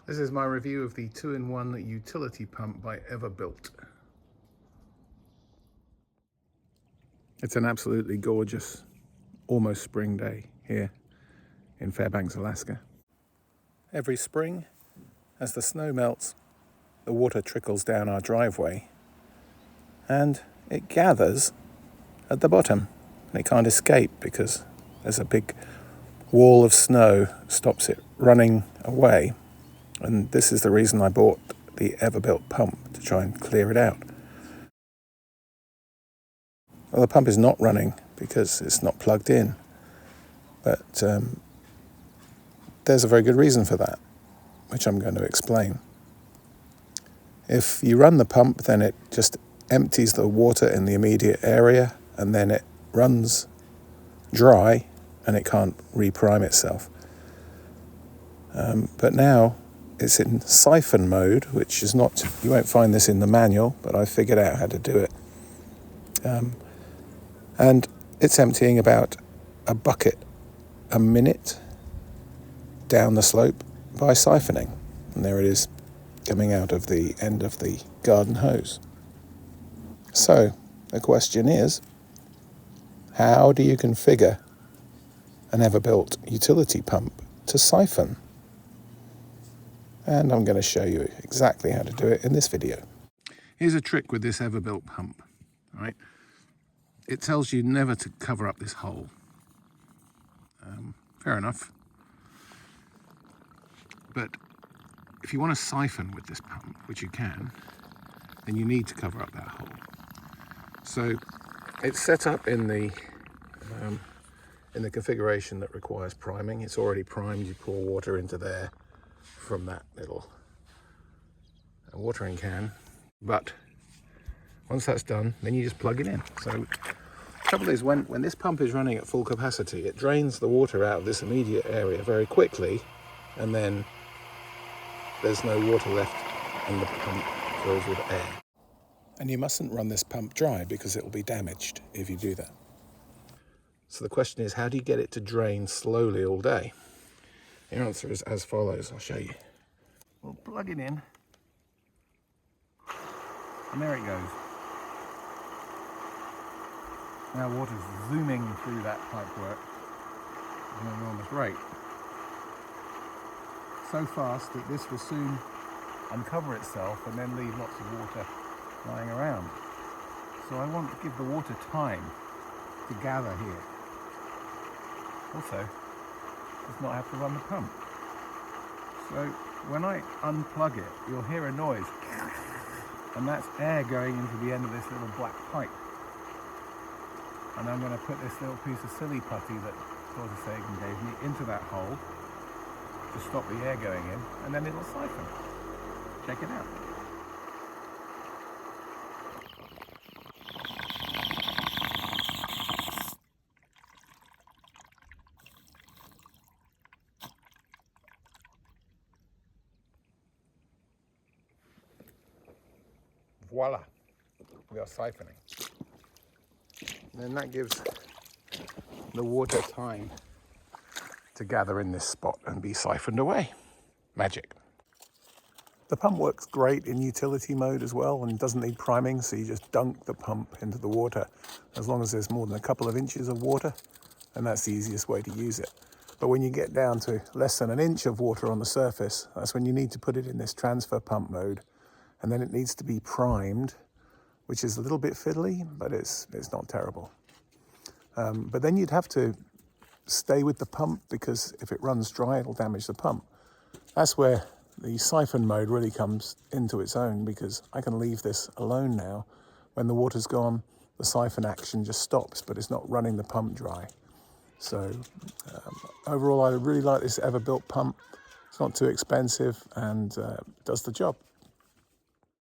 This is my review of the 2-in-1 utility pump by Everbilt. It's an absolutely gorgeous, almost spring day here in Fairbanks, Alaska. Every spring, as the snow melts, the water trickles down our driveway and it gathers at the bottom. And it can't escape because there's a big wall of snow stops it running away. And this is the reason I bought the Everbilt pump, to try and clear it out. Well, the pump is not running because it's not plugged in, but there's a very good reason for that, which I'm going to explain. If you run the pump, then it just empties the water in the immediate area, and then it runs dry and it can't reprime itself. But now it's in syphon mode, which is not, you won't find this in the manual, but I figured out how to do it. And it's emptying about a bucket a minute down the slope by siphoning. And there it is, coming out of the end of the garden hose. So the question is, how do you configure an Everbilt utility pump to syphon? And I'm going to show you exactly how to do it in this video. Here's a trick with this Everbilt pump, right? It tells you never to cover up this hole. Fair enough. But if you want to siphon with this pump, which you can, then you need to cover up that hole. So it's set up in the configuration that requires priming. It's already primed. You pour water into there from that little watering can. But once that's done, then you just plug it in. So the trouble is, when this pump is running at full capacity, it drains the water out of this immediate area very quickly, and then there's no water left and the pump fills with air. And you mustn't run this pump dry because it will be damaged if you do that. So the question is, how do you get it to drain slowly all day? The answer is as follows. I'll show you. We'll plug it in, and there it goes. Now water's zooming through that pipework at an enormous rate. So fast that this will soon uncover itself and then leave lots of water lying around. So I want to give the water time to gather here. Also, does not have to run the pump. So when I unplug it, you'll hear a noise, and that's air going into the end of this little black pipe. And I'm going to put this little piece of silly putty that Tortoise Sagan gave me into that hole to stop the air going in, and then it'll siphon. Check it out. Voila, we are siphoning. Then that gives the water time to gather in this spot and be siphoned away. Magic. The pump works great in utility mode as well and doesn't need priming, so you just dunk the pump into the water as long as there's more than a couple of inches of water, and that's the easiest way to use it. But when you get down to less than an inch of water on the surface, that's when you need to put it in this transfer pump mode, and then it needs to be primed, which is a little bit fiddly, but it's not terrible. But then you'd have to stay with the pump, because if it runs dry, it'll damage the pump. That's where the syphon mode really comes into its own, because I can leave this alone now. When the water's gone, the syphon action just stops, but it's not running the pump dry. So overall, I really like this Everbilt pump. It's not too expensive and does the job.